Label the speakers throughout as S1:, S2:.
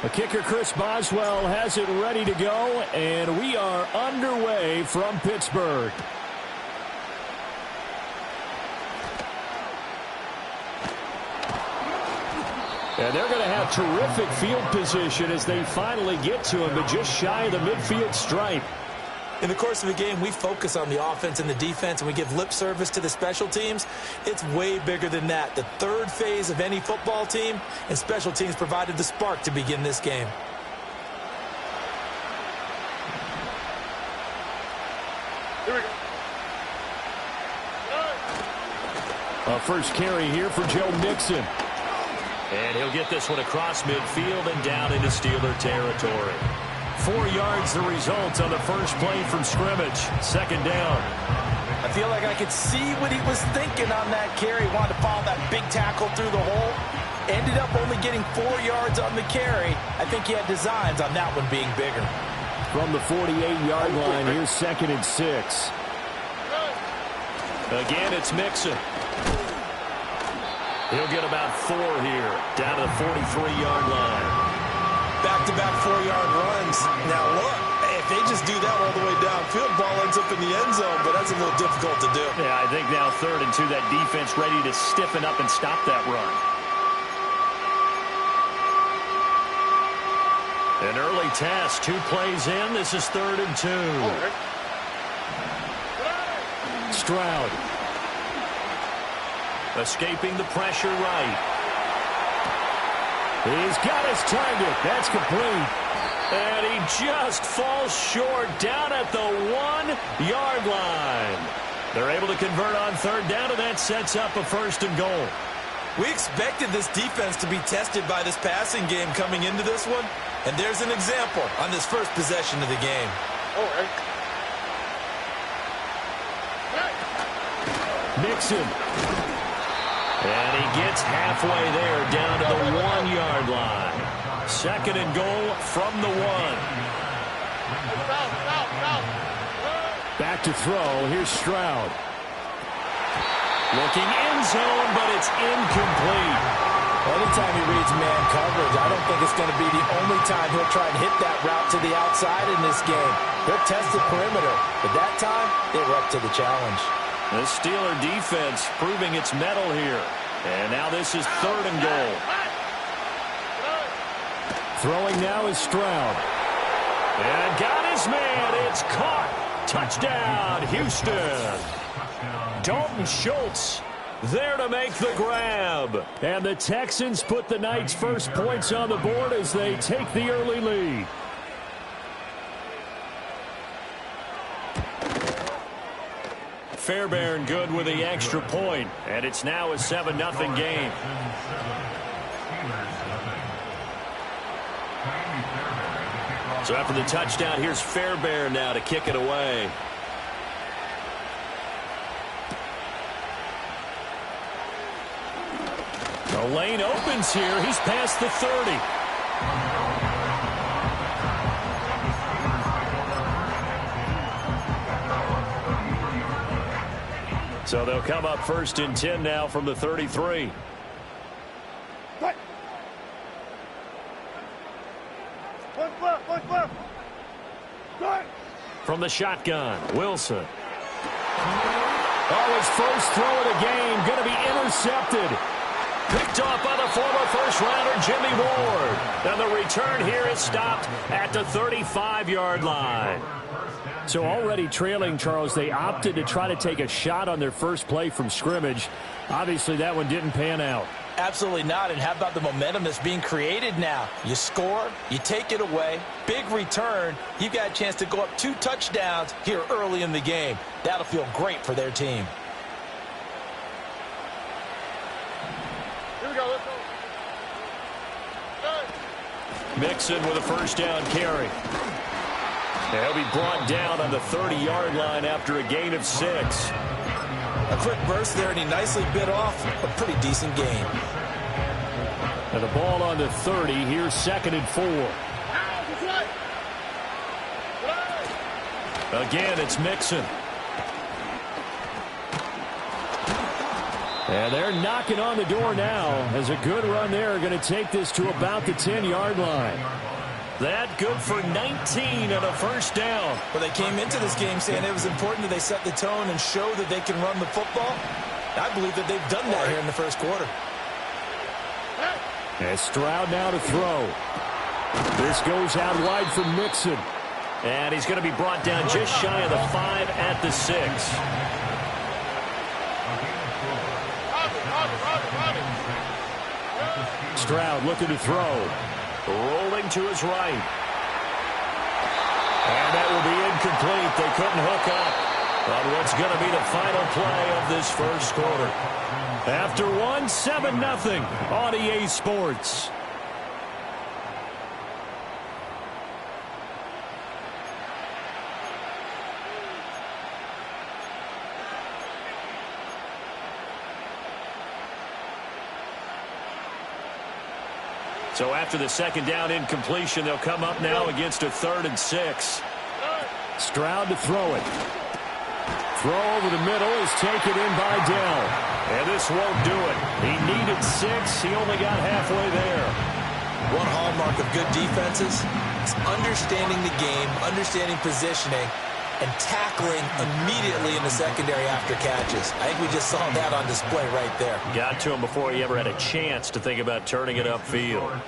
S1: The kicker, Chris Boswell, has it ready to go, and we are underway from Pittsburgh. And they're going to have terrific field position as they finally get to him, but just shy of the midfield stripe.
S2: In the course of a game, we focus on the offense and the defense, and we give lip service to the special teams. It's way bigger than that. The third phase of any football team, and special teams provided the spark to begin this game.
S3: Here we go.
S1: A first carry here for Joe Mixon.
S4: And he'll get this one across midfield and down into Steeler territory. 4 yards the result on the first play from scrimmage. Second down.
S2: I feel like I could see what he was thinking on that carry. He wanted to follow that big tackle through the hole. Ended up only getting 4 yards on the carry. I think he had designs on that one being bigger.
S1: From the 48-yard line, here's 2nd and 6.
S4: Again, it's Mixon. He'll get about 4 here, down to the 43-yard line.
S2: Back-to-back 4-yard runs. Now look, if they just do that all the way downfield, ball ends up in the end zone, but that's a little difficult to do.
S4: Yeah, I think now 3rd and 2, that defense ready to stiffen up and stop that run. An early test, 2 plays in. This is 3rd and 2.
S1: Stroud.
S4: Escaping the pressure right.
S1: He's got his target. That's complete.
S4: And he just falls short down at the 1-yard line. They're able to convert on 3rd down, and that sets up a 1st and goal.
S2: We expected this defense to be tested by this passing game coming into this one, and there's an example on this first possession of the game.
S1: Mixon.
S4: And he gets halfway there, down to the 1-yard line. 2nd and goal from the 1.
S1: Back to throw. Here's Stroud.
S4: Looking end zone, but it's incomplete.
S2: Anytime he reads man coverage, I don't think it's going to be the only time he'll try and hit that route to the outside in this game. He'll test the perimeter, but that time, they were up to the challenge.
S4: The Steeler defense proving its mettle here. And now this is 3rd and goal.
S1: Throwing now is Stroud.
S4: And got his man. It's caught. Touchdown, Houston. Dalton Schultz there to make the grab.
S1: And the Texans put the night's first points on the board as they take the early lead.
S4: Fairbairn good with the extra point, and it's now a 7-0 game. So after the touchdown, here's Fairbairn now to kick it away. The lane opens here. He's past the 30. So they'll come up 1st and 10 now from the 33. From the shotgun, Wilson.
S1: Oh, his first throw of the game going to be intercepted.
S4: Picked off by the former first-rounder Jimmy Ward. And the return here is stopped at the 35-yard line.
S1: So already trailing, Charles, they opted to try to take a shot on their first play from scrimmage. Obviously, that one didn't pan out.
S2: Absolutely not. And how about the momentum that's being created now? You score, you take it away, big return. You've got a chance to go up 2 touchdowns here early in the game. That'll feel great for their team.
S3: Here we go. Let's go.
S4: Mixon with a first down carry. He'll be brought down on the 30-yard line after a gain of 6.
S2: A quick burst there, and he nicely bit off a pretty decent gain.
S1: And the ball on the 30. Here's 2nd and 4.
S4: Again, it's Mixon.
S1: And they're knocking on the door now as a good run there. Going to take this to about the 10-yard line.
S4: That good for 19 and a first down.
S2: Well, they came into this game saying it was important that they set the tone and show that they can run the football. I believe that they've done that here in the first quarter.
S1: And Stroud now to throw. This goes out wide for Mixon.
S4: And he's going to be brought down just shy of the 5 at the 6.
S1: Stroud looking to throw.
S4: Rolling to his right. And that will be incomplete. They couldn't hook up on what's going to be the final play of this first quarter.
S1: After 7-0 on EA Sports.
S4: So after the second down incompletion, they'll come up now against a 3rd and 6.
S1: Stroud to throw it. Throw over the middle is taken in by Dell.
S4: And this won't do it. He needed 6. He only got halfway there.
S2: One hallmark of good defenses is understanding the game, understanding positioning, and tackling immediately in the secondary after catches. I think we just saw that on display right there.
S4: Got to him before he ever had a chance to think about turning it upfield.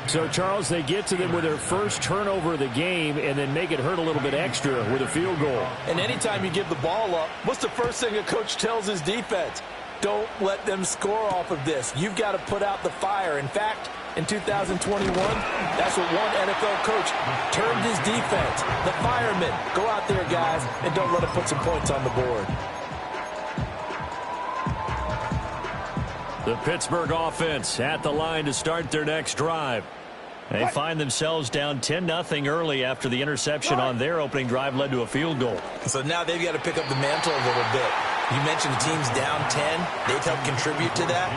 S1: So, Charles, they get to them with their first turnover of the game and then make it hurt a little bit extra with a field goal.
S2: And anytime you give the ball up, what's the first thing a coach tells his defense? Don't let them score off of this. You've got to put out the fire. In fact, in 2021, that's what one NFL coach termed his defense. The firemen. Go out there, guys, and don't let them put some points on the board.
S4: The Pittsburgh offense at the line to start their next drive. They find themselves down 10-0 early after the interception on their opening drive led to a field goal.
S2: So now they've got to pick up the mantle a little bit. You mentioned the team's down 10. They've helped contribute to that.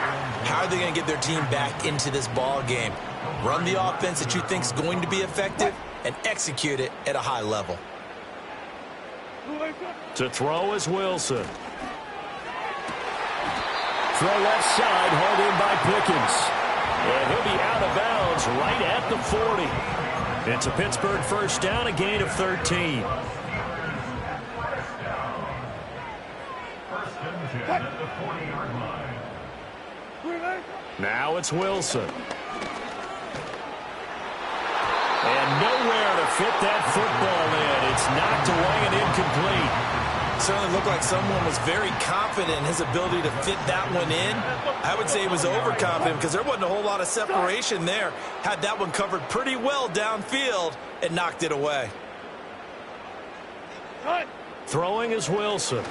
S2: How are they going to get their team back into this ball game? Run the offense that you think is going to be effective and execute it at a high level.
S4: To throw is Wilson.
S1: Throw left side, hauled in by Pickens.
S4: And he'll be out of bounds right at the 40. It's a Pittsburgh first down, a gain of 13. Now it's Wilson. And nowhere to fit that football in. It's knocked away and incomplete.
S2: Certainly looked like someone was very confident in his ability to fit that one in. I would say he was overconfident because there wasn't a whole lot of separation there. Had that one covered pretty well downfield and knocked it away.
S4: Throwing is Wilson.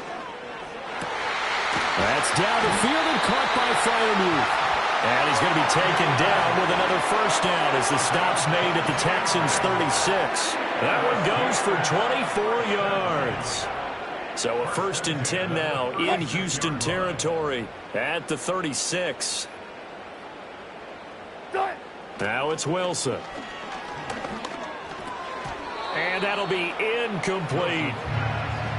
S1: That's down the field and caught by Freiermuth.
S4: And he's going to be taken down with another first down as the stop's made at the Texans' 36. That one goes for 24 yards. So a 1st and 10 now in Houston territory at the 36. Now it's Wilson. And that'll be incomplete.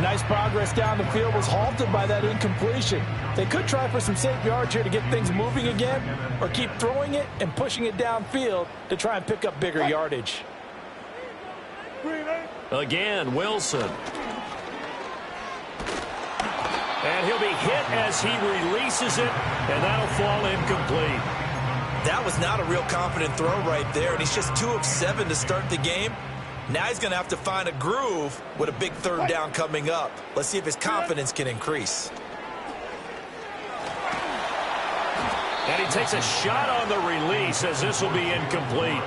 S2: Nice progress down the field was halted by that incompletion. They could try for some safe yards here to get things moving again, or keep throwing it and pushing it downfield to try and pick up bigger yardage.
S4: Again, Wilson. And he'll be hit as he releases it, and that'll fall incomplete.
S2: That was not a real confident throw right there, and he's just 2 of 7 to start the game. Now he's going to have to find a groove with a big 3rd down coming up. Let's see if his confidence can increase.
S4: And he takes a shot on the release as this will be incomplete.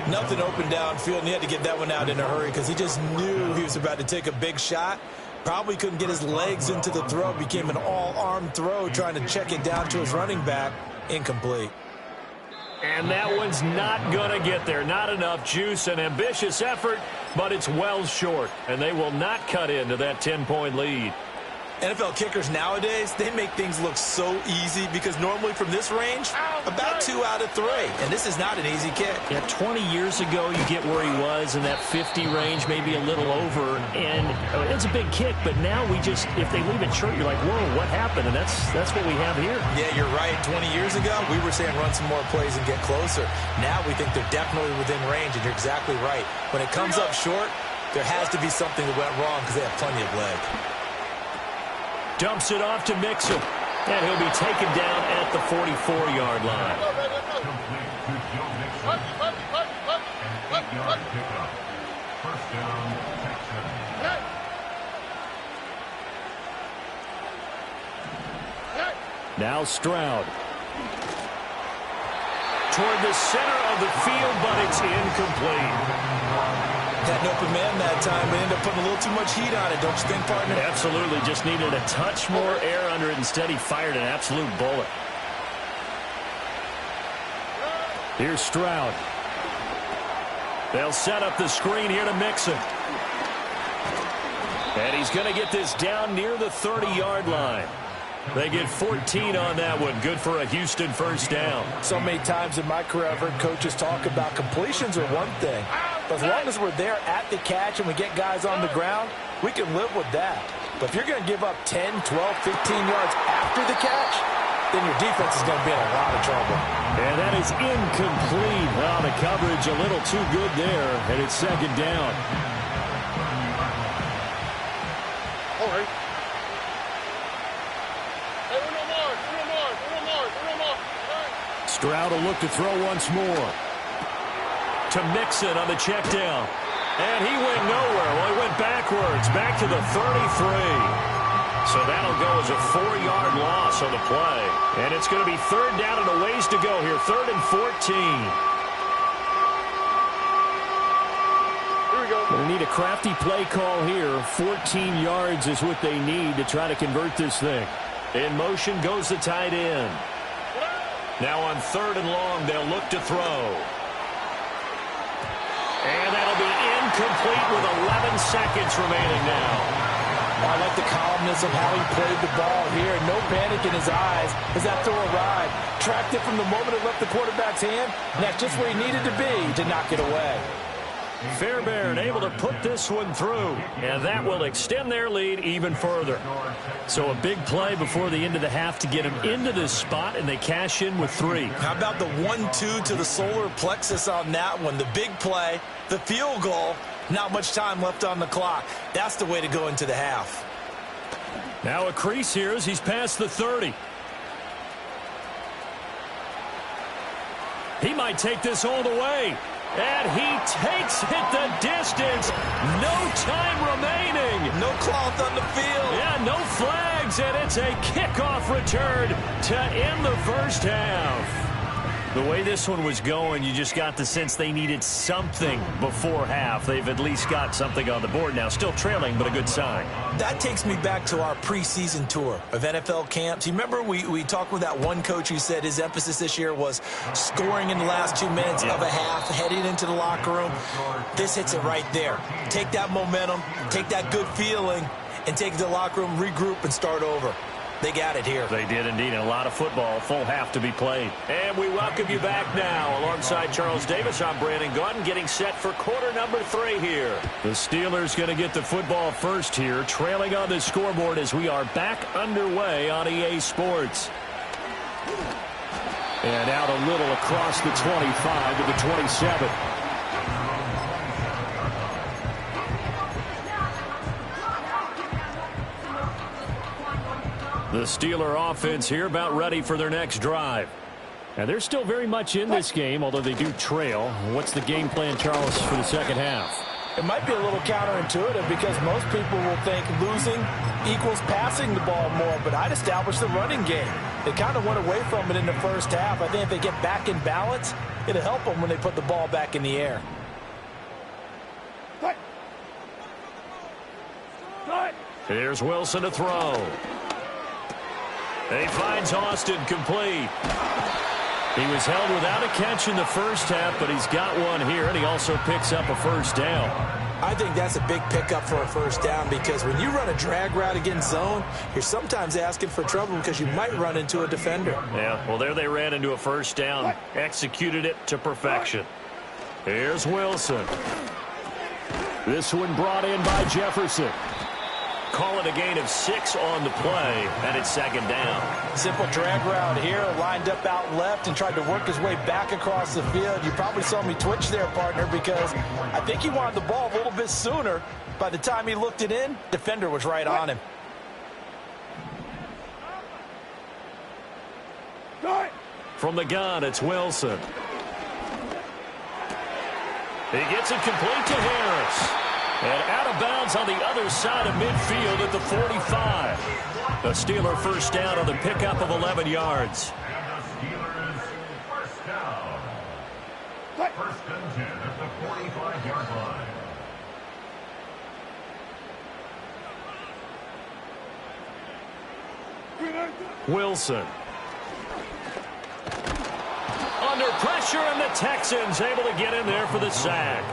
S2: Nothing open downfield, and he had to get that one out in a hurry because he just knew he was about to take a big shot. Probably couldn't get his legs into the throw. Became an all-arm throw trying to check it down to his running back. Incomplete.
S4: And that one's not going to get there. Not enough juice. An ambitious effort, but it's well short. And they will not cut into that 10-point lead.
S2: NFL kickers nowadays, they make things look so easy because normally from this range, about 2 out of 3. And this is not an easy kick.
S4: Yeah, 20 years ago, you get where he was in that 50 range, maybe a little over. And it's a big kick, but now if they leave it short, you're like, whoa, what happened? And that's what we have here.
S2: Yeah, you're right. 20 years ago, we were saying run some more plays and get closer. Now we think they're definitely within range, and you're exactly right. When it comes up short, there has to be something that went wrong because they have plenty of leg.
S4: Dumps it off to Mixon. And he'll be taken down at the 44-yard line. Now Stroud. Toward the center of the field, but it's incomplete.
S2: Had an open man that time, but ended up putting a little too much heat on it, don't you think, partner?
S4: Absolutely. Just needed a touch more air under it. Instead, he fired an absolute bullet. Here's Stroud. They'll set up the screen here to Mixon. And he's going to get this down near the 30-yard line. They get 14 on that one. Good for a Houston first down.
S2: So many times in my career, I've heard coaches talk about completions are one thing. But as long as we're there at the catch and we get guys on the ground, we can live with that. But if you're going to give up 10, 12, 15 yards after the catch, then your defense is going to be in a lot of trouble.
S4: And that is incomplete. Well, the coverage a little too good there, and it's second down.
S3: All right.
S4: Stroud will look to throw once more. To Mixon on the check down. And he went nowhere. Well, he went backwards. Back to the 33. So that'll go as a 4-yard loss on the play. And it's going to be third down and a ways to go here. 3rd and 14.
S3: Here we go.
S1: Going to need a crafty play call here. 14 yards is what they need to try to convert this thing.
S4: In motion goes the tight end. Now on 3rd and long, they'll look to throw. And that'll be incomplete with 11 seconds remaining now.
S2: I like the calmness of how he played the ball here. No panic in his eyes as that throw arrived. Tracked it from the moment it left the quarterback's hand, and that's just where he needed to be to knock it away.
S4: Fairbairn able to put this one through, and that will extend their lead even further. So a big play before the end of the half to get them into this spot, and they cash in with 3.
S2: How about the 1-2 to the solar plexus on that one? The big play, the field goal, not much time left on the clock. That's the way to go into the half.
S4: Now a crease here as he's past the 30. He might take this all the way. And he takes it the distance. No time remaining.
S2: No cloth on the field.
S4: Yeah, no flags, and it's a kickoff return to end the first half. The way this one was going, you just got the sense they needed something before half. They've at least got something on the board now. Still trailing, but a good sign.
S2: That takes me back to our preseason tour of NFL camps. You remember we talked with that one coach who said his emphasis this year was scoring in the last 2 minutes of a half, heading into the locker room. This hits it right there. Take that momentum, take that good feeling, and take it to the locker room, regroup, and start over. They got it here.
S4: They did indeed. And a lot of football, full half to be played. And we welcome you back now. Alongside Charles Davis, I'm Brandon Gaudin, getting set for quarter number 3 here. The Steelers going to get the football first here, trailing on the scoreboard as we are back underway on EA Sports. And out a little across the 25 to the 27. The Steeler offense here about ready for their next drive. And they're still very much in this game, although they do trail. What's the game plan, Charles, for the second half?
S2: It might be a little counterintuitive because most people will think losing equals passing the ball more, but I'd establish the running game. They kind of went away from it in the first half. I think if they get back in balance, it'll help them when they put the ball back in the air.
S4: Here's Wilson to throw. And he finds Austin complete. He was held without a catch in the first half, but he's got one here, and he also picks up a first down.
S2: I think that's a big pickup for a first down because when you run a drag route against zone, you're sometimes asking for trouble because you might run into a defender.
S4: Yeah, well, there they ran into a first down. Executed it to perfection. Here's Wilson.
S1: This one brought in by Jefferson.
S4: Call it a gain of 6 on the play, and it's second down.
S2: Simple drag route here, lined up out left and tried to work his way back across the field. You probably saw me twitch there, partner, because I think he wanted the ball a little bit sooner. By the time he looked it in, defender was right on him.
S4: From the gun, it's Wilson. He gets it complete to Harris. And out of bounds on the other side of midfield at the 45. A Steeler first down on the pickup of 11 yards.
S5: First down. First and 10 at the 45-yard line.
S4: Wilson. Under pressure, and the Texans able to get in there for the sack.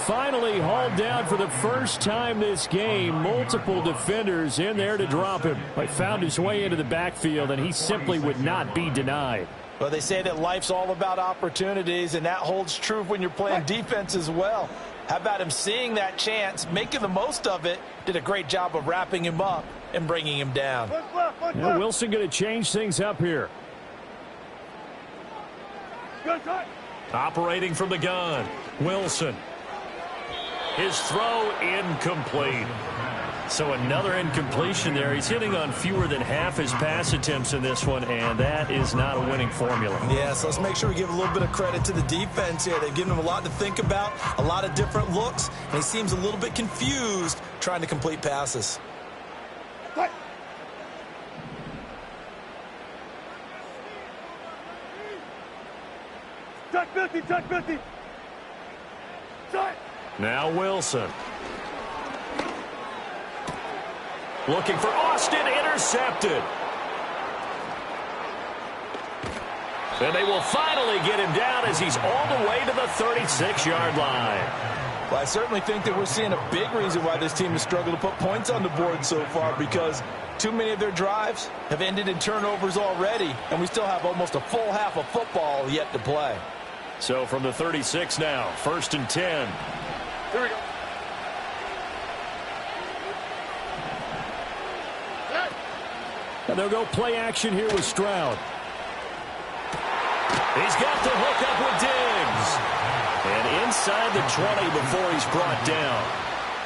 S1: Finally hauled down for the first time this game. Multiple defenders in there to drop him. But found his way into the backfield, and he simply would not be denied.
S2: Well, they say that life's all about opportunities, and that holds true when you're playing defense as well. How about him seeing that chance, making the most of it, did a great job of wrapping him up and bringing him down.
S1: Now Wilson going to change things up here.
S4: Operating from the gun, Wilson. His throw incomplete. So another incompletion there. He's hitting on fewer than half his pass attempts in this one, and that is not a winning formula.
S2: Yeah, so let's make sure we give a little bit of credit to the defense here. They've given him a lot to think about, a lot of different looks, and he seems a little bit confused trying to complete passes.
S3: Check 50, check 50. Check.
S4: Now Wilson. Looking for Austin, intercepted. And they will finally get him down as he's all the way to the 36-yard line.
S2: Well, I certainly think that we're seeing a big reason why this team has struggled to put points on the board so far, because too many of their drives have ended in turnovers already, and we still have almost a full half of football yet to play.
S4: So from the 36 now, first and 10.
S3: Here we go.
S1: And they'll go play action here with Stroud.
S4: He's got the hook up with Diggs. And inside the 20 before he's brought down.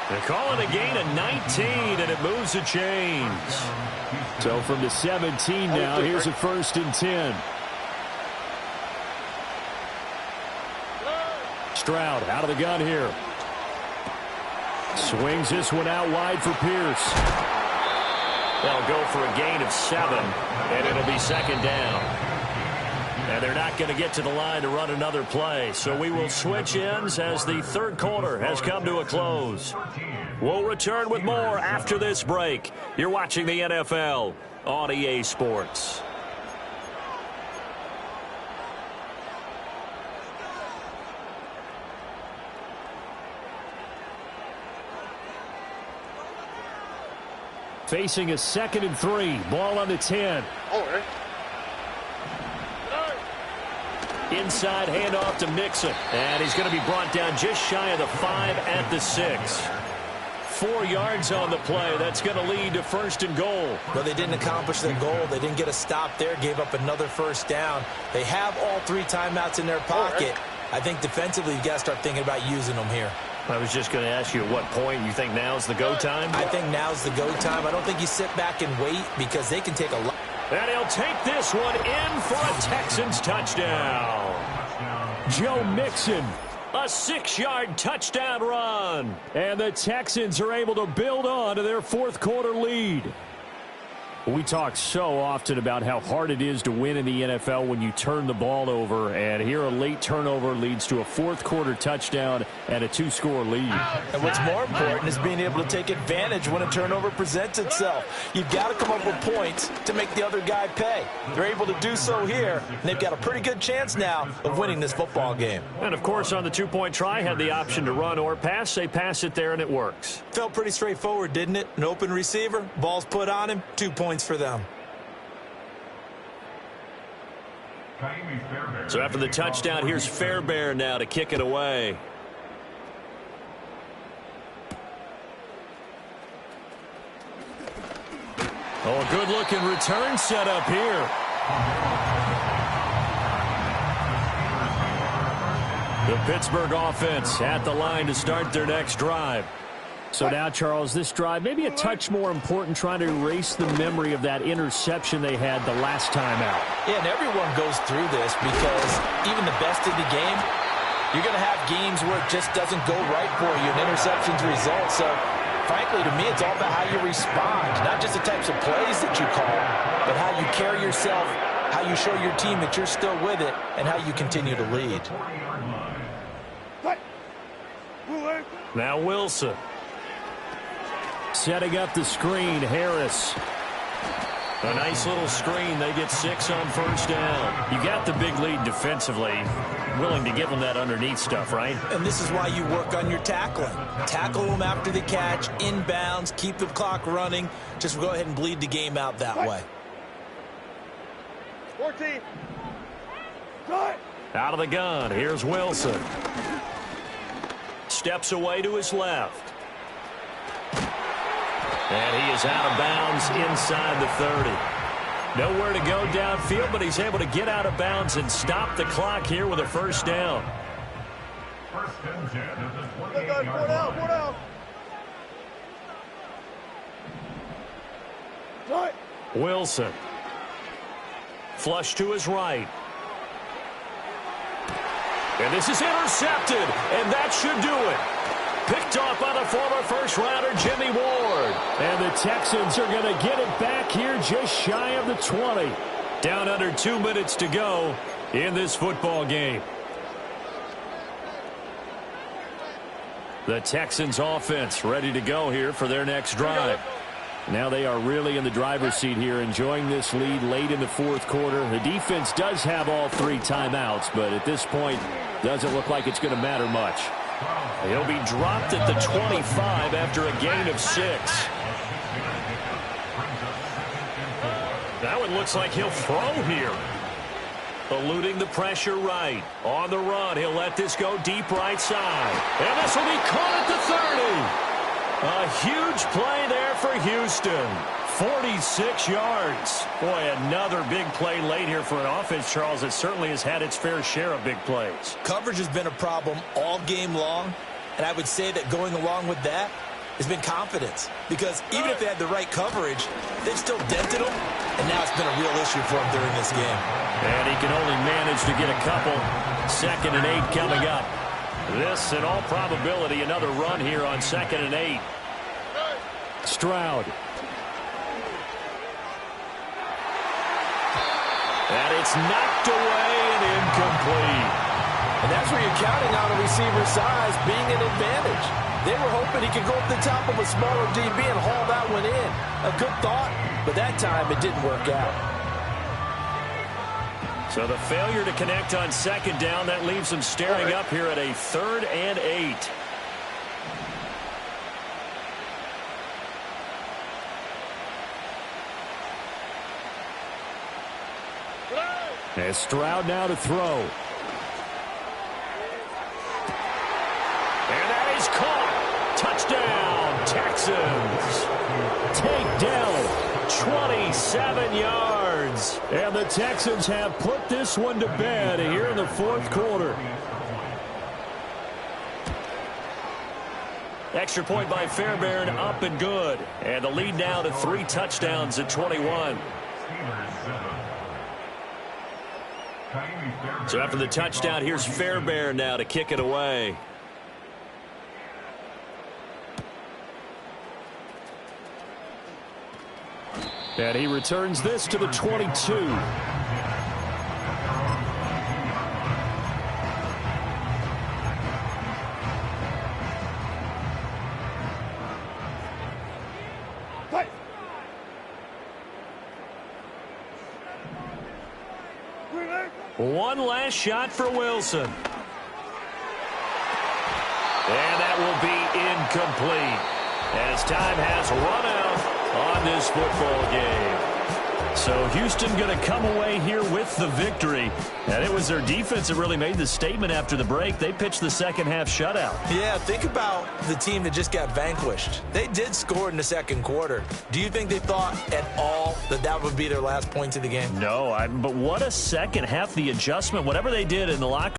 S4: They're calling a gain of 19, and it moves the chains.
S1: So from the 17 now, here's a first and 10. Stroud out of the gun here. Swings this one out wide for Pierce.
S4: They'll go for a gain of 7, and it'll be second down. And they're not going to get to the line to run another play, so we will switch ends as the third quarter has come to a close. We'll return with more after this break. You're watching the NFL on EA Sports.
S1: Facing a 2nd and 3. Ball on the 10.
S3: All right.
S4: Inside handoff to Mixon. And he's going to be brought down just shy of the 5 at the 6. 4 yards on the play. That's going to lead to first and goal.
S2: Well, they didn't accomplish their goal. They didn't get a stop there, gave up another first down. They have all 3 timeouts in their pocket. I think defensively, you got to start thinking about using them here.
S4: I was just going to ask you at what point you think now's the go time?
S2: I think now's the go time. I don't think you sit back and wait because they can take a lot.
S4: And he'll take this one in for a Texans touchdown.
S1: Joe Mixon.
S4: A 6-yard touchdown run.
S1: And the Texans are able to build on to their fourth quarter lead. We talk so often about how hard it is to win in the NFL when you turn the ball over, and here a late turnover leads to a fourth-quarter touchdown and a two-score lead.
S2: And what's more important is being able to take advantage when a turnover presents itself. You've got to come up with points to make the other guy pay. They're able to do so here, and they've got a pretty good chance now of winning this football game.
S4: And, of course, on the two-point try, had the option to run or pass. They pass it there, and it works.
S2: Felt pretty straightforward, didn't it? An open receiver, ball's put on him, 2 points for them.
S4: So after the touchdown, here's Fairbairn now to kick it away.
S1: Oh, a good-looking return set up here. The Pittsburgh offense at the line to start their next drive. So now, Charles, this drive maybe a touch more important, trying to erase the memory of that interception they had the last time out.
S2: Yeah, and everyone goes through this because even the best in the game, you're going to have games where it just doesn't go right for you, and interceptions result. So, frankly, to me, it's all about how you respond, not just the types of plays that you call, but how you carry yourself, how you show your team that you're still with it, and how you continue to lead.
S1: Now Wilson. Setting up the screen, Harris.
S4: A nice little screen. They get 6 on first down.
S1: You got the big lead defensively. Willing to give them that underneath stuff, right?
S2: And this is why you work on your tackling. Tackle them after the catch, inbounds, keep the clock running. Just go ahead and bleed the game out that way.
S3: 14.
S4: Out of the gun. Here's Wilson. Steps away to his left. And he is out of bounds inside the 30. Nowhere to go downfield, but he's able to get out of bounds and stop the clock here with a first down.
S5: First and 10 at the 28-yard line.
S4: Wilson. Flush to his right. And this is intercepted, and that should do it. Picked off by the former first-rounder Jimmy Ward.
S1: And the Texans are going to get it back here just shy of the 20.
S4: Down under 2 minutes to go in this football game.
S1: The Texans offense ready to go here for their next drive. Now they are really in the driver's seat here, enjoying this lead late in the fourth quarter. The defense does have all 3 timeouts, but at this point, doesn't look like it's going to matter much.
S4: He'll be dropped at the 25 after a gain of 6. Now it looks like he'll throw here. Eluding the pressure right. On the run, he'll let this go deep right side. And this will be caught at the 30. A huge play there for Houston. 46 yards. Boy, another big play late here for an offense, Charles, that certainly has had its fair share of big plays.
S2: Coverage has been a problem all game long, and I would say that going along with that has been confidence. Because even if they had the right coverage, they've still dented them, and now it's been a real issue for them during this game.
S1: And he can only manage to get a couple. 2nd and 8 coming up.
S4: This, in all probability, another run here on 2nd and 8.
S1: Stroud.
S4: And it's knocked away and incomplete.
S2: And that's where you're counting on a receiver's size being an advantage. They were hoping he could go up the top of a smaller DB and haul that one in. A good thought, but that time it didn't work out.
S4: So the failure to connect on 2nd down, that leaves them staring up here at a 3rd and 8.
S1: As Stroud now to throw.
S4: And that is caught. Touchdown, Texans.
S1: Takedown.
S4: 27 yards.
S1: And the Texans have put this one to bed here in the fourth quarter.
S4: Extra point by Fairbairn, up and good. And the lead now to 3 touchdowns at 21. So after the touchdown, here's Fairbairn now to kick it away.
S1: And he returns this to the 22.
S4: One last shot for Wilson. And that will be incomplete as time has run out on this football game. So Houston going to come away here with the victory. And it was their defense that really made the statement after the break. They pitched the second half shutout.
S2: Yeah, think about the team that just got vanquished. They did score in the second quarter. Do you think they thought at all that that would be their last points of the game?
S4: No, but what a second half. The adjustment, whatever they did in the locker